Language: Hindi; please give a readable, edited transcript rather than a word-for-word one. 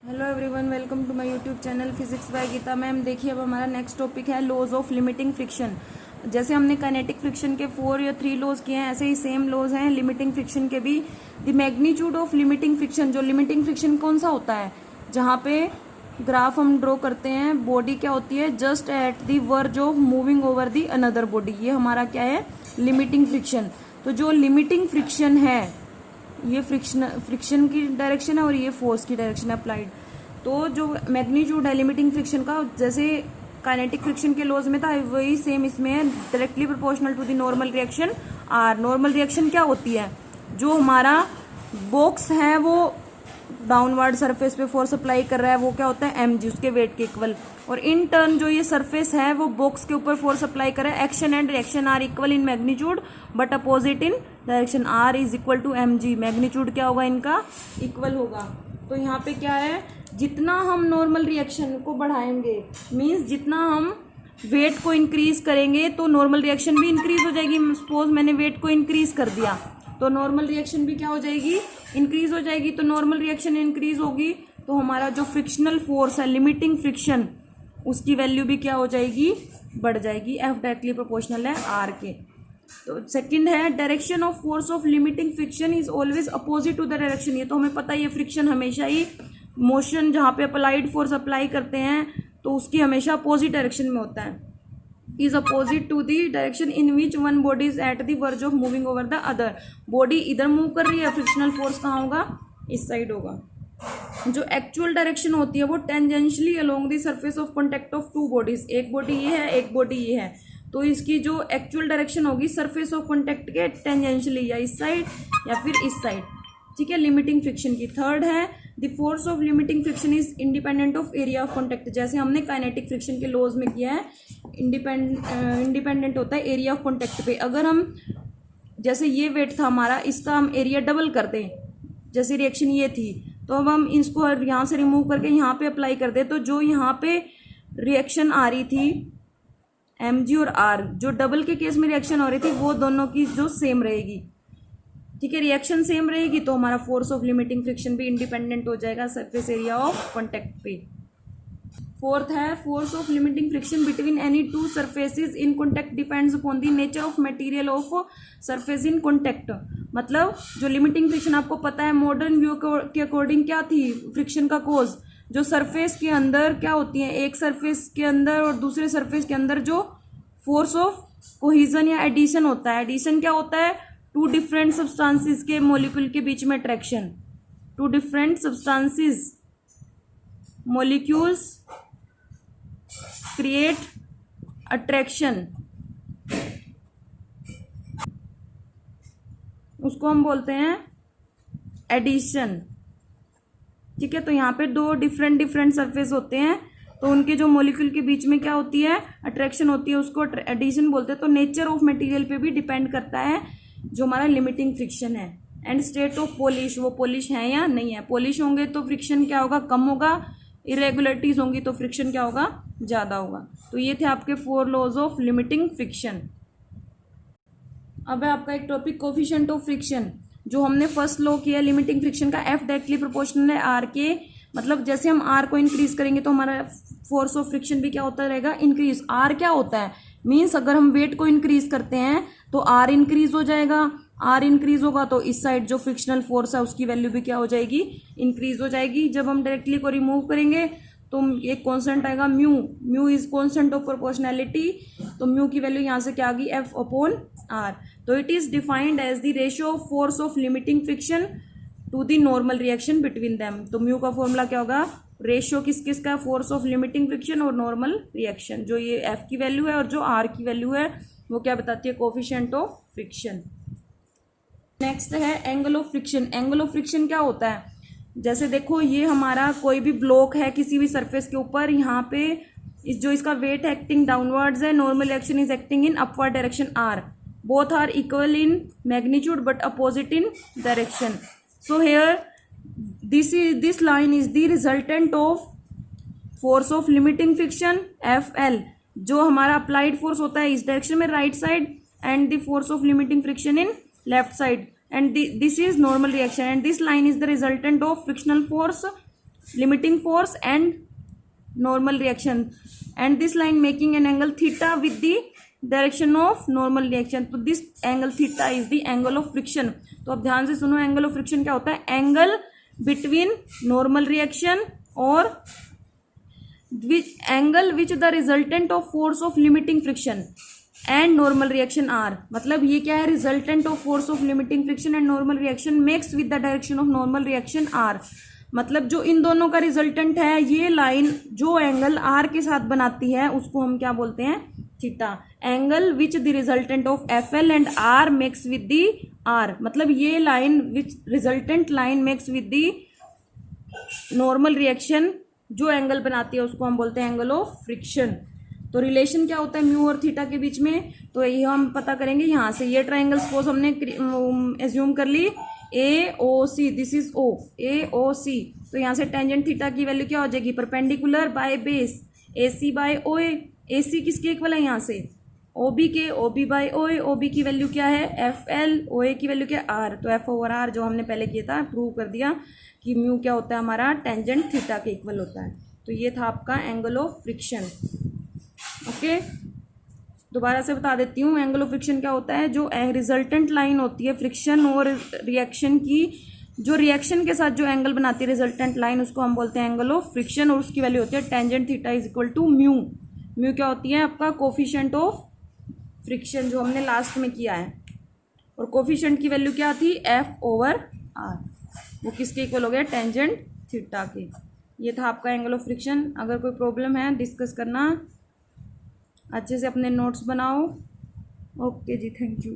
Hello everyone, welcome to my YouTube channel physics by Geeta ma'am. देखिए, अब हमारा नेक्स्ट टॉपिक है लॉज ऑफ लिमिटिंग फ्रिक्शन। जैसे हमने काइनेटिक फ्रिक्शन के 4 या 3 लॉज किए हैं, ऐसे ही सेम लॉज हैं लिमिटिंग फ्रिक्शन के भी। The magnitude of limiting friction, जो लिमिटिंग फ्रिक्शन कौन सा होता है, जहाँ पे ग्राफ हम ड्रॉ करते हैं, बॉडी क्या होती है just at the verge of moving over the another body, ये हमारा क्या है लिमिटिंग फ्रिक्शन। तो जो लिमिटिंग फ्रिक्शन है, ये फ्रिक्शन की डायरेक्शन है और ये फोर्स की डायरेक्शन है अप्लाइड। तो जो मैग्नीट्यूड है लिमिटिंग फ्रिक्शन का, जैसे काइनेटिक फ्रिक्शन के लॉज में था वही सेम इसमें है, directly proportional to the normal reaction R. Normal reaction क्या होती है, जो हमारा बॉक्स है वो डाउनवर्ड सरफेस पे फोर्स अप्लाई कर रहा है, वो क्या होता है mg, उसके वेट के इक्वल। और इन टर्न जो ये सरफेस है वो बॉक्स के ऊपर फोर्स अप्लाई कर रहा है। Action and reaction are equal in magnitude but opposite in direction. R is equal to mg, magnitude क्या होगा इनका इक्वल होगा। तो यहाँ पे क्या है, जितना हम नॉर्मल रिएक्शन को बढ़ाएंगे, मीन्स जितना हम वेट को इंक्रीज करेंगे तो नॉर्मल रिएक्शन भी इंक्रीज हो जाएगी। सपोज मैंने वेट को इंक्रीज कर दिया तो नॉर्मल रिएक्शन भी क्या हो जाएगी, इंक्रीज हो जाएगी। तो नॉर्मल रिएक्शन इंक्रीज होगी तो हमारा जो फ्रिक्शनल फोर्स है लिमिटिंग फ्रिक्शन, उसकी वैल्यू भी क्या हो जाएगी, बढ़ जाएगी। एफ डायरेक्टली प्रोपोर्शनल है आर के। तो सेकंड है direction of force of limiting friction is always opposite to the direction. ये तो हमें पता ही है, फ्रिक्शन हमेशा ही मोशन जहाँ पे अप्लाइड फोर्स अप्लाई करते हैं तो उसकी हमेशा अपोजिट डायरेक्शन में होता है। Is opposite to the direction in which one body is at the verge of moving over the other. Body इधर मूव कर रही है, फ्रिक्शनल फोर्स कहाँ होगा, इस साइड होगा। जो एक्चुअल डायरेक्शन होती है वो tangentially along the surface of contact of two bodies. एक बॉडी ये है, एक बॉडी ये है, तो इसकी जो एक्चुअल डायरेक्शन होगी सरफेस ऑफ कॉन्टेक्ट के टेंजेंशियली, या इस साइड या फिर इस साइड, ठीक है, लिमिटिंग फ्रिक्शन की। थर्ड है the force of limiting friction is independent of area of contact. जैसे हमने काइनेटिक फ्रिक्शन के लॉज में किया है, इंडिपेंडेंट होता है एरिया ऑफ कॉन्टेक्ट पे। अगर हम, जैसे ये वेट था हमारा, इसका हम एरिया डबल कर दें, जैसे रिएक्शन ये थी, तो अब हम इसको यहाँ से रिमूव करके यहाँ पे अप्लाई कर दें, तो जो यहाँ पे रिएक्शन आ रही थी mg और r, जो डबल के केस में रिएक्शन हो रही थी, वो दोनों की जो सेम रहेगी, ठीक है, रिएक्शन सेम रहेगी, तो हमारा फोर्स ऑफ लिमिटिंग फ्रिक्शन भी इंडिपेंडेंट हो जाएगा सरफेस एरिया ऑफ कॉन्टेक्ट पे। फोर्थ है force of limiting friction between any two surfaces in contact depends upon the nature of material of surface in contact. मतलब जो लिमिटिंग फ्रिक्शन आपको पता है मॉडर्न व्यू के अकॉर्डिंग क्या थी फ्रिक्शन का कोज, जो सरफेस के अंदर क्या होती है, एक सरफेस के अंदर और दूसरे सरफेस के अंदर जो फोर्स ऑफ कोहिजन या एडिशन होता है। एडिशन क्या होता है, टू डिफरेंट सब्सटेंसेस के मॉलिक्यूल के बीच में attraction. Two different substances molecules create attraction, उसको हम बोलते हैं एडिशन, ठीक है। तो यहाँ पे दो डिफरेंट सरफेस होते हैं, तो उनके जो मॉलिक्यूल के बीच में क्या होती है, अट्रैक्शन होती है, उसको एडिशन बोलते हैं। तो नेचर ऑफ मटेरियल पे भी डिपेंड करता है जो हमारा लिमिटिंग फ्रिक्शन है। एंड स्टेट ऑफ पॉलिश, वो पॉलिश है या नहीं है। पॉलिश होंगे तो फ्रिक्शन क्या होगा, कम होगा। इरेगुलरिटीज होंगी तो फ्रिक्शन क्या होगा, ज़्यादा होगा। तो ये थे आपके 4 लॉज ऑफ लिमिटिंग फ्रिक्शन। अब है आपका एक टॉपिक कोफिशिएंट ऑफ फ्रिक्शन, जो हमने फर्स्ट लॉ किया लिमिटिंग फ्रिक्शन का, एफ डायरेक्टली प्रोपोर्शनल है आर के। मतलब जैसे हम आर को इंक्रीज करेंगे तो हमारा फोर्स ऑफ फ्रिक्शन भी क्या होता रहेगा, इंक्रीज। आर क्या होता है, मीन्स अगर हम वेट को इंक्रीज करते हैं तो आर इंक्रीज हो जाएगा। आर इंक्रीज होगा तो इस साइड जो फ्रिक्शनल फोर्स है उसकी वैल्यू भी क्या हो जाएगी, इंक्रीज हो जाएगी। जब हम डायरेक्टली को रिमूव करेंगे तो एक कांस्टेंट आएगा mu. Mu is constant of proportionality, तो म्यू की वैल्यू यहाँ से क्या आ गई, एफ अपॉन आर। तो it is defined as the ratio of force of limiting friction to the normal reaction between them. तो म्यू का फॉर्मूला क्या होगा, रेशियो किस किस का, फोर्स ऑफ लिमिटिंग फ्रिक्शन और नॉर्मल रिएक्शन। जो ये एफ की वैल्यू है और जो आर की वैल्यू है वो क्या बताती है, कोफिशिएंट ऑफ फ्रिक्शन। नेक्स्ट है angle of friction. Angle of friction क्या होता है, जैसे देखो ये हमारा कोई भी ब्लॉक है किसी भी सरफेस के ऊपर, यहाँ पे जो इसका वेट एक्टिंग डाउनवर्ड्स है, normal reaction is acting in upward direction are. Both are equal in magnitude but opposite in direction. So here this line is the resultant of force of limiting friction FL, जो हमारा अप्लाइड फोर्स होता है इस डायरेक्शन में right side, and the force of limiting friction in left side, and this is normal reaction, and this line is the resultant of frictional force limiting force and normal reaction, and this line making an angle theta with the direction of normal reaction. तो this angle theta is the angle of friction. तो अब ध्यान से सुनो, एंगल ऑफ फ्रिक्शन क्या होता है? एंगल बिटवीन नॉर्मल रिएक्शन और angle which the resultant of force of limiting friction and normal reaction are. मतलब ये क्या है? Resultant of force of limiting friction and normal reaction makes with the direction of normal reaction are. मतलब जो इन दोनों का रिजल्टेंट है, ये लाइन जो एंगल आर के साथ बनाती है उसको हम क्या बोलते हैं? Theta. Angle which the resultant of F L and R makes with the R. मतलब ये line which resultant line makes with the normal reaction जो एंगल बनाती है उसको हम बोलते हैं एंगल ऑफ फ्रिक्शन। तो रिलेशन क्या होता है म्यू और थीटा के बीच में? तो ये हम पता करेंगे यहाँ से। ये ट्राइंगल सपोज हमने एज्यूम कर ली ए ओ सी, दिस इज ओ, ए ओ सी। तो यहाँ से टेंजेंट थीटा की वैल्यू क्या हो जाएगी? Perpendicular by base, A C by O A. A C किसके इक्वल है यहाँ से? ओ बी के, O B by O A. O B की वैल्यू क्या है? F L. ओ ए की वैल्यू क्या है? आर। तो एफ ओवर आर जो हमने पहले किया था, प्रूव कर दिया कि म्यू क्या होता है हमारा? टेंजेंट थीटा के इक्वल होता है। तो ये था आपका एंगल ऑफ फ्रिक्शन। ओके, दोबारा से बता देती हूँ एंगल ऑफ फ्रिक्शन क्या होता है। जो रिजल्टेंट लाइन होती है फ्रिक्शन और रिएक्शन की, जो रिएक्शन के साथ जो एंगल बनाती है रिजल्टेंट लाइन, उसको हम बोलते हैं एंगल ऑफ फ्रिक्शन, और उसकी वैल्यू होती है tangent theta is equal to mu. Mu क्या होती है? आपका कोफिशिएंट ऑफ फ्रिक्शन, जो हमने लास्ट में किया है। और कोफिशिएंट की वैल्यू क्या थी? F over R. वो किसके इक्वल हो गया? टेंजेंट थीटा के। ये था आपका एंगल ऑफ फ्रिक्शन। अगर कोई प्रॉब्लम है डिस्कस करना, अच्छे से अपने नोट्स बनाओ। ओके जी, थैंक यू।